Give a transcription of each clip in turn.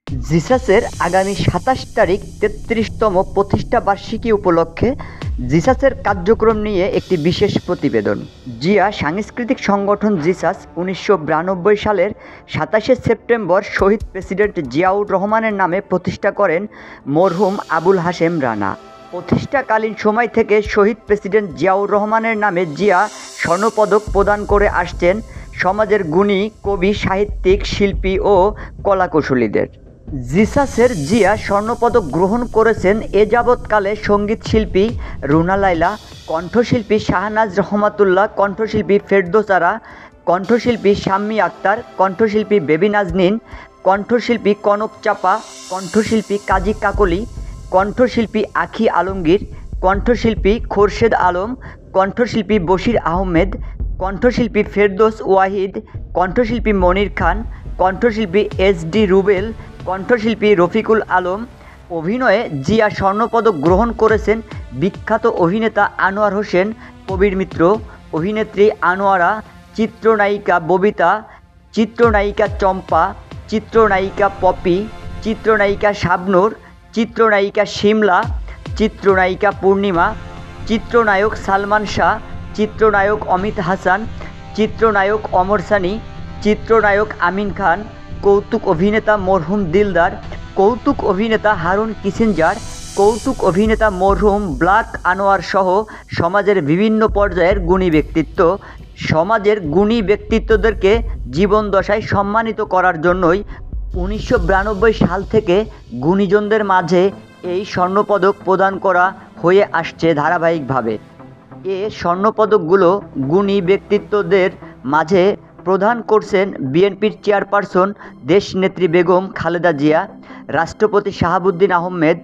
জিসাসের আগামী ২৭ তারিখ ৩৩তম প্রতিষ্ঠা বার্ষিকী উপলক্ষে জিসাসের কার্যক্রম নিয়ে একটি বিশেষ প্রতিবেদন। জিয়া সাংস্কৃতিক সংগঠন জিসাস ১৯৯২ সালের ২৭শে সেপ্টেম্বর শহীদ প্রেসিডেন্ট জিয়াউর রহমানের নামে প্রতিষ্ঠা করেন মরহুম আবুল হাশেম রানা। প্রতিষ্ঠাকালীন সময় থেকে শহীদ প্রেসিডেন্ট জিয়াউর রহমানের নামে জিয়া স্বর্ণপদক প্রদান করে আসছেন সমাজের গুণী কবি, সাহিত্যিক, শিল্পী ও কলাকুশলীদের। জিসাসের জিয়া স্বর্ণপদক গ্রহণ করেছেন এ যাবৎকালে সঙ্গীত শিল্পী রুনা লায়লা, কণ্ঠশিল্পী শাহনাজ রহমাতুল্লাহ, কণ্ঠশিল্পী ফেরদৌস আরা, কণ্ঠশিল্পী শাম্মী আক্তার, কণ্ঠশিল্পী বেবি নাজনীন, কণ্ঠশিল্পী কনক চাপা, কণ্ঠশিল্পী কাজী কাকলি, কণ্ঠশিল্পী আখি আলমগীর, কণ্ঠশিল্পী খোরশেদ আলম, কণ্ঠশিল্পী বশির আহমেদ, কণ্ঠশিল্পী ফেরদৌস ওয়াহিদ, কণ্ঠশিল্পী মনির খান, কণ্ঠশিল্পী এস.ডি. রুবেল, কণ্ঠশিল্পী রফিকুল আলম। অভিনয়ে জিয়া স্বর্ণপদক গ্রহণ করেছেন বিখ্যাত অভিনেতা আনোয়ার হোসেন, কবির মিত্র, অভিনেত্রী আনোয়ারা, চিত্রনায়িকা ববিতা, চিত্রনায়িকা চম্পা, চিত্রনায়িকা পপি, চিত্রনায়িকা শাবনূর, চিত্রনায়িকা শিমলা, চিত্রনায়িকা পূর্ণিমা, চিত্রনায়ক সালমান শাহ, চিত্রনায়ক অমিত হাসান, চিত্রনায়ক অমর সানি, চিত্রনায়ক আমিন খান, কৌতুক অভিনেতা মরহুম দিলদার, কৌতুক অভিনেতা হারুন কিসিঞ্জার, কৌতুক অভিনেতা মরহুম ব্ল্যাক আনোয়ার সহ সমাজের বিভিন্ন পর্যায়ের গুণী ব্যক্তিত্ব। সমাজের গুণী ব্যক্তিত্বদেরকে জীবনদশায় সম্মানিত করার জন্যই ১৯৯২ সাল থেকে গুণীজনদের মাঝে এই স্বর্ণপদক প্রদান করা হয়ে আসছে ধারাবাহিকভাবে। এ স্বর্ণপদকগুলো গুণী ব্যক্তিত্বদের মাঝে প্রদান করছেন বিএনপির চেয়ারপারসন দেশনেত্রী বেগম খালেদা জিয়া, রাষ্ট্রপতি শাহাবুদ্দিন আহমেদ,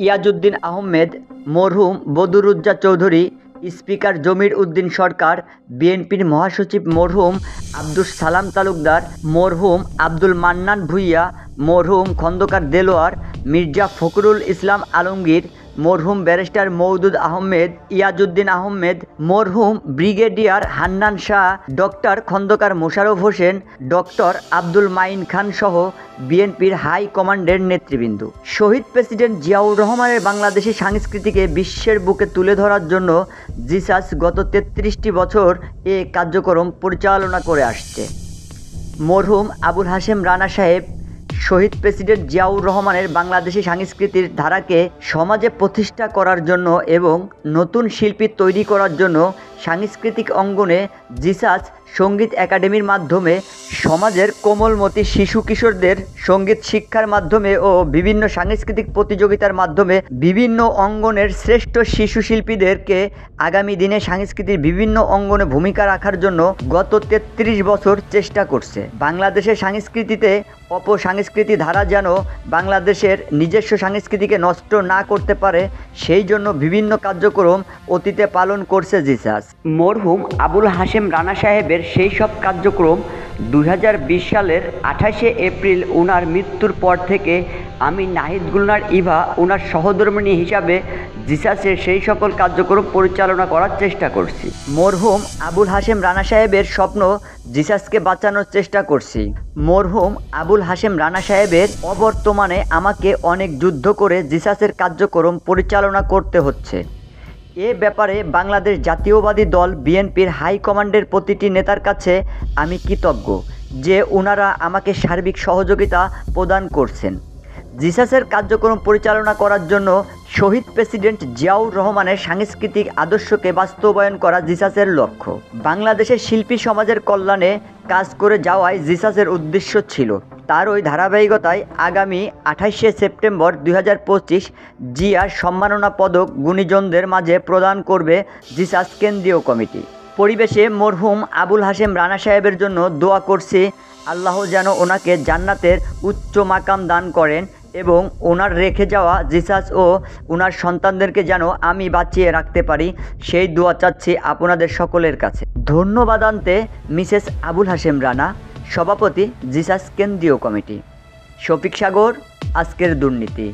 ইয়াজউদ্দিন আহমেদ, মরহুম বদরুজ্জা চৌধুরী, স্পিকার জমির উদ্দিন সরকার, বিএনপির মহাসচিব মরহুম আব্দুস সালাম তালুকদার, মরহুম আব্দুল মান্নান ভূঁইয়া, মরহুম খন্দকার দেলোয়ার, মির্জা ফখরুল ইসলাম আলমগীর, মরহুম ব্যারিস্টার মওদুদ আহমেদ, ইয়াজউদ্দিন আহমেদ, মরহুম brigadier Hannan Shah, doctor Khandaker Mosharraf Hossain, doctor Abdul Moyeen Khan সহ বিএনপির হাই কমান্ডের নেতৃবৃন্দ। শহীদ প্রেসিডেন্ট জিয়াউর রহমানের বাংলাদেশি সংস্কৃতিকে বিশ্বের বুকে তুলে ধরার জন্য জিসাস গত ৩৩টি বছর এ কার্যক্রম পরিচালনা করে আসছে। মরহুম আবুল হাশেম রানা সাহেব শহীদ প্রেসিডেন্ট জিয়াউর রহমানের বাংলাদেশি সংস্কৃতির ধারাকে সমাজে প্রতিষ্ঠা করার জন্য এবং নতুন শিল্পী তৈরি করার জন্য সাংস্কৃতিক অঙ্গনে জিসাস সঙ্গীত একাডেমির মাধ্যমে সমাজের কোমলমতি শিশু কিশোরদের সঙ্গীত শিক্ষার মাধ্যমে ও বিভিন্ন সাংস্কৃতিক প্রতিযোগিতার মাধ্যমে বিভিন্ন অঙ্গনের শ্রেষ্ঠ শিশু শিল্পীদেরকে আগামী দিনে সংস্কৃতির বিভিন্ন অঙ্গনে ভূমিকা রাখার জন্য গত ৩৩ বছর চেষ্টা করছে। বাংলাদেশের সংস্কৃতিতে অপসংস্কৃতি ধারা যেন বাংলাদেশের নিজস্ব সংস্কৃতিকে নষ্ট না করতে পারে, সেই জন্য বিভিন্ন কার্যক্রম অতীতে পালন করছে জিসাস। মরহুম আবুল হাশেম রানা সাহেবের সেই সব কার্যক্রম ২০২০ সালের ২৮শে এপ্রিল ওনার মৃত্যুর পর থেকে আমি নাহিদ গুলনার ইভা ওনার সহধর্মিণী হিসাবে জিসাসের সেই সকল কার্যক্রম পরিচালনা করার চেষ্টা করছি। মরহুম আবুল হাশেম রানা সাহেবের স্বপ্ন জিসাসকে বাঁচানোর চেষ্টা করছি। মরহুম আবুল হাশেম রানা সাহেবের অবর্তমানে আমাকে অনেক যুদ্ধ করে জিসাসের কার্যক্রম পরিচালনা করতে হচ্ছে। এ ব্যাপারে বাংলাদেশ জাতীয়বাদী দল বিএনপির হাইকমান্ডের প্রতিটি নেতার কাছে আমি কৃতজ্ঞ যে ওনারা আমাকে সার্বিক সহযোগিতা প্রদান করছেন। জিসাসের কার্যক্রম পরিচালনা করার জন্য শহীদ প্রেসিডেন্ট জিয়াউর রহমানের সাংস্কৃতিক আদর্শকে বাস্তবায়ন করা জিসাসের লক্ষ্য। বাংলাদেশের শিল্পী সমাজের কল্যাণে কাজ করে যাওয়াই জিসাসের উদ্দেশ্য ছিল। তার ওই ধারাবাহিকতায় আগামী ২৮শে সেপ্টেম্বর ২০২৫ জিয়া সম্মাননা পদক গুণীজনদের মাঝে প্রদান করবে জিসাস কেন্দ্রীয় কমিটি। পরিবেশে মরহুম আবুল হাশেম রানা সাহেবের জন্য দোয়া করছি, আল্লাহ যেন ওনাকে জান্নাতের উচ্চ মাকাম দান করেন এবং ওনার রেখে যাওয়া জিসাস ও ওনার সন্তানদেরকে যেন আমি বাঁচিয়ে রাখতে পারি, সেই দোয়া চাচ্ছি আপনাদের সকলের কাছে। ধন্যবাদ আনতে মিসেস আবুল হাশেম রানা, সভাপতি জিসাস কেন্দ্রীয় কমিটি। শফিক সাগর, আজকের দুর্নীতি।